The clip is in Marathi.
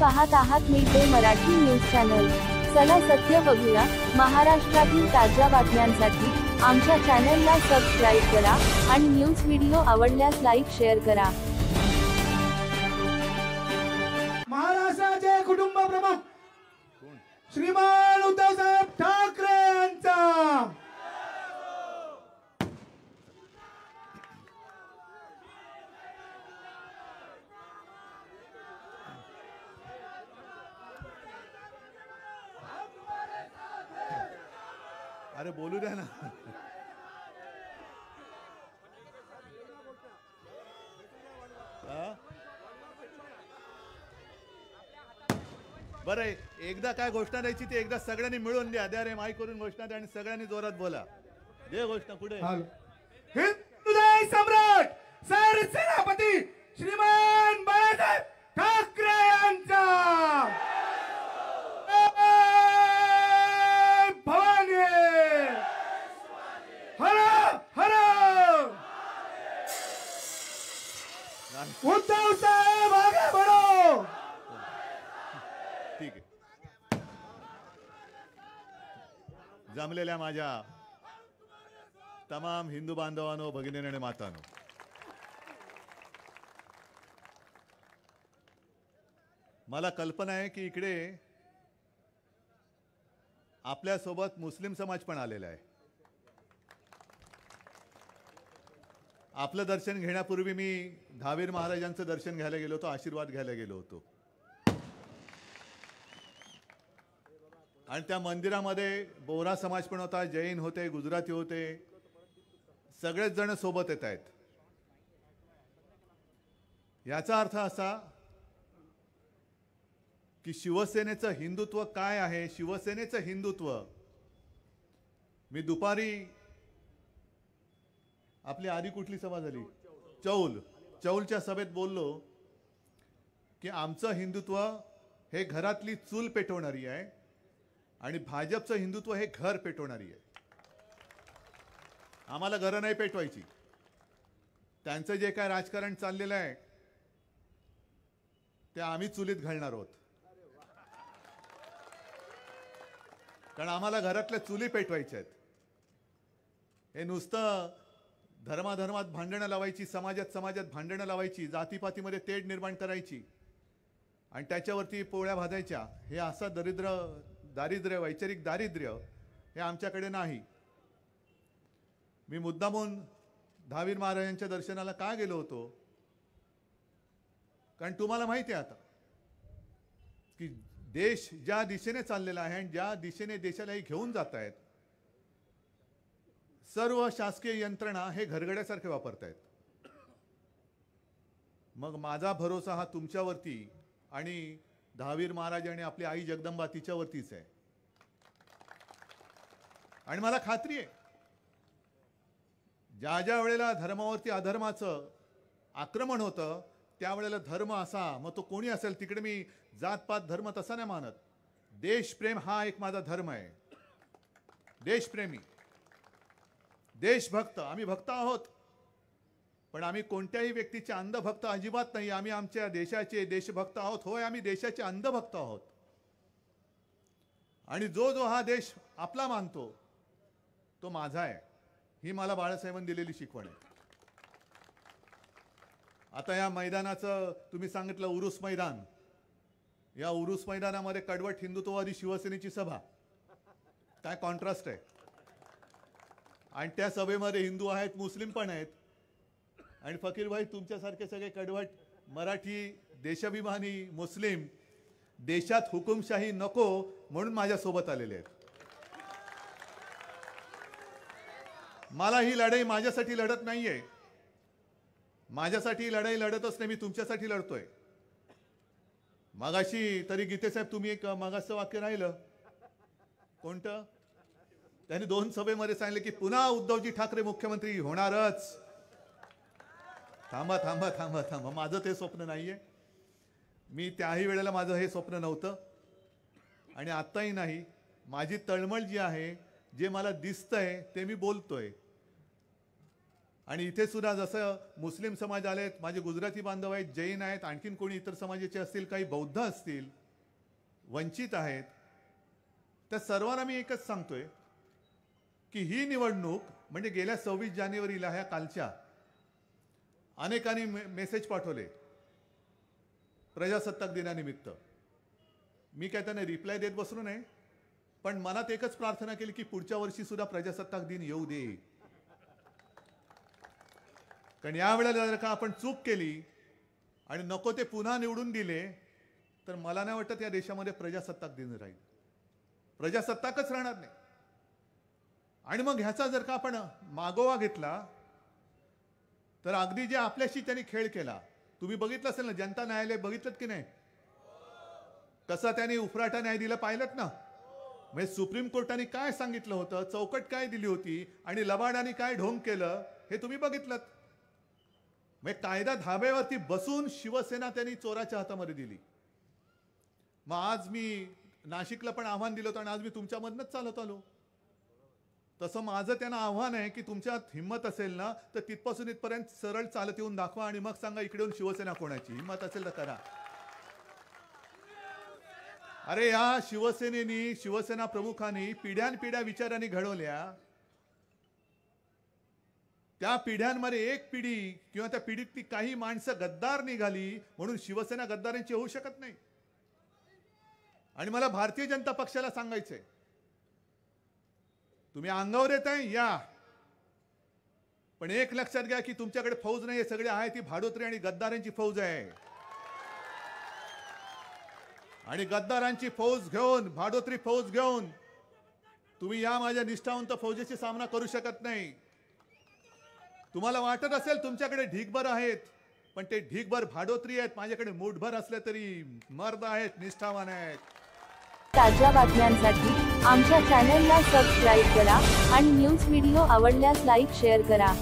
पाहत आहात mid day Marathi news channel. चला सत्य बघूया। महाराष्ट्रातील ताज्या बातम्यांसाठी आमच्या चॅनलला सबस्क्राइब करा आणि न्यूज व्हिडिओ आवडल्यास लाईक शेअर करा। महाराष्ट्राचे कुटुंब प्रमुख श्रीमान उद्धव साहेब ठाकरे यांचा अरे बोलू द्या ना। बरं, एकदा काय घोषणा द्यायची ती एकदा सगळ्यांनी मिळून द्या। द्या रे माईक करून घोषणा द्या आणि सगळ्यांनी जोरात बोला। दे घोषणा पुढे। हिंदुदय सम्राट सरसेनापती श्रीमान बाळासाहेब ठाकरे यांचा भवानी हर हर उद्धव साहेब आगे बढ़ो। ठीक आहे। जमलेल्या माझ्या तमाम हिंदू बांधवांनो, भगिनींनो आणि मातांनो, मला कल्पना आहे की इकडे आपल्या सोबत मुस्लिम समाज पण आलेला आहे। आपलं दर्शन घेण्यापूर्वी मी दहावीर महाराजांचं दर्शन घ्यायला गेलो होतो, आशीर्वाद घ्यायला गेलो होतो आणि त्या मंदिरामध्ये बोहरा समाज पण होता, जैन होते, गुजराती होते, सगळेच जण सोबत येत आहेत। याचा अर्थ असा की शिवसेनेचं हिंदुत्व काय आहे, शिवसेनेचं हिंदुत्व मी दुपारी आपली आधी कुठली सभा झाली, चौलच्या सभेत बोललो की आमचं हिंदुत्व हे घरातली चूल पेटवणारी आहे आणि भाजपचं हिंदुत्व हे घर पेटवणारी आहे। आम्हाला घरं नाही पेटवायची। त्यांचं जे काय राजकारण चाललेलं आहे ते आम्ही चुलीत घालणार आहोत, कारण आम्हाला घरातल्या चुली पेटवायच्या आहेत। हे नुसतं धर्माधर्मात भांडणं लावायची, समाजात भांडणं लावायची, जातीपातीमध्ये तेढ निर्माण करायची आणि त्याच्यावरती पोळ्या भाजायच्या, हे असं दारिद्र्य वैचारिक दारिद्र्य हे आमच्याकडे नाही। मी मुद्दामून दहावीर महाराजांच्या दर्शनाला का गेलो होतो, कारण तुम्हाला माहिती आहे आता की देश ज्या दिशेने चाललेला आहे आणि ज्या दिशेने देशालाही घेऊन जात आहेत, सर्व शासकीय यंत्रणा हे घरगड्यासारखे वापरतायत। मग माझा भरोसा हा तुमच्यावरती आणि दहावीर महाराज आणि आपली आई जगदंबा तिच्यावरतीच आहे। आणि मला खात्री आहे ज्या वेळेला धर्मावरती अधर्माचं आक्रमण होतं त्यावेळेला धर्म असा, मग तो कोणी असेल, तिकडे मी जातपात धर्म तसा नाही मानत। देशप्रेम हा एक माझा धर्म आहे। देशप्रेमी, देशभक्त, आम्ही भक्त आहोत, पण आम्ही कोणत्याही व्यक्तीचे अंधभक्त अजिबात नाही। आम्ही आमच्या देशाचे देशभक्त आहोत। होय, आम्ही देशाचे अंधभक्त आहोत आणि जो हा देश आपला मानतो तो माझा आहे, ही मला बाळासाहेबांनी दिलेली शिकवण आहे। आता या मैदानाचं तुम्ही सांगितलं उरुस मैदान, या उरुस मैदानामध्ये कडवट हिंदुत्ववादी शिवसेनेची सभा, काय कॉन्ट्रास्ट आहे। आणि त्या सभेमध्ये हिंदू आहेत, मुस्लिम पण आहेत आणि फकीर भाई तुमच्यासारखे सगळे कडवट मराठी देशाभिमानी मुस्लिम देशात हुकुमशाही नको म्हणून माझ्या सोबत आलेले आहेत। मला ही लढाई माझ्यासाठी लढत नाहीये, माझ्यासाठी लढाई लढतच नाही, मी तुमच्यासाठी लढतोय। मगाशी तरी गीतेसाहेब तुम्ही एक मगाचं वाक्य राहिलं कोणतं, त्यांनी 2 सभेमध्ये सांगितले की पुन्हा उद्धवजी ठाकरे मुख्यमंत्री होणारच। थांबा थांबा थांबा थांबा, माझं ते स्वप्न नाहीये। मी त्याही वेळेला माझं हे स्वप्न नव्हतं आणि आत्ताही नाही। माझी तळमळ जी आहे, जे मला दिसतंय ते मी बोलतोय। आणि इथे सुद्धा जसं मुस्लिम समाज आलेत, माझे गुजराती बांधव आहेत, जैन आहेत, आणखीन कोणी इतर समाजाचे असतील, काही बौद्ध असतील, वंचित आहेत, त्या सर्वांना मी एकच सांगतोय की ही निवडणूक म्हणजे गेल्या 26 जानेवारीला ह्या कालच्या अनेकांनी मेसेज पाठवले प्रजासत्ताक दिनानिमित्त. मी काय त्यांना रिप्लाय देत बसलो नाही, पण मनात एकच प्रार्थना केली की पुढच्या वर्षी सुद्धा प्रजासत्ताक दिन येऊ दे. कारण यावेळेला जर का आपण चूक केली आणि नको ते पुन्हा निवडून दिले तर मला नाही वाटत या देशामध्ये प्रजासत्ताक दिन राहील, प्रजासत्ताकच राहणार नाही. आणि मग ह्याचा जर का आपण मागोवा घेतला तर अगदी जे आपल्याशी त्यांनी खेळ केला, तुम्ही बघितलं असेल ना, जनता न्यायालय बघितलं की नाही, कसा त्यांनी उफराटा न्याय दिला पाहिलं ना. म्हणजे सुप्रीम कोर्टाने काय सांगितलं होतं, चौकट काय दिली होती आणि लबाडाने काय ढोंग केलं हे तुम्ही बघितलं. म्हणजे कायदा धाब्यावरती बसून शिवसेना त्यांनी चोराच्या हातामध्ये दिली. मग आज मी नाशिकला पण आव्हान दिलं होतं आणि आज मी तुमच्यामधनंच चालत आलो. तसं माझं त्यांना आव्हान आहे की तुमच्यात हिंमत असेल ना तर तिथपासून इथपर्यंत सरळ चालत येऊन दाखवा आणि मग सांगा इकडे येऊन शिवसेना कोणाची. हिंमत असेल तर करा. अरे या शिवसेनेनी, शिवसेना प्रमुखांनी पिढ्यानपिढ्या विचारांनी घडवल्या. त्या पिढ्यांमध्ये एक पिढी किंवा त्या पिढीतली काही माणसं गद्दार निघाली म्हणून शिवसेना गद्दारांची होऊ शकत नाही. आणि मला भारतीय जनता पक्षाला सांगायचंय, तुम्ही अंगावर येताय या, पण एक लक्षात घ्या की तुमच्याकडे फौज नाही, सगळे आहे ती भाडोत्री आणि गद्दारांची फौज आहे. आणि गद्दारांची फौज घेऊन, भाडोत्री फौज घेऊन तुम्ही या माझ्या निष्ठावंत फौजेशी सामना करू शकत नाही. तुम्हाला वाटत असेल तुमच्याकडे ढीगभर आहेत, पण ते ढीगभर भाडोत्री आहेत. माझ्याकडे मूठभर असले तरी मर्द आहेत, निष्ठावान आहेत. ताज्या बातम्यांसाठी आमच्या चॅनलला सबस्क्राईब करा आणि न्यूज व्हिडिओ आवडल्यास लाईक शेअर करा.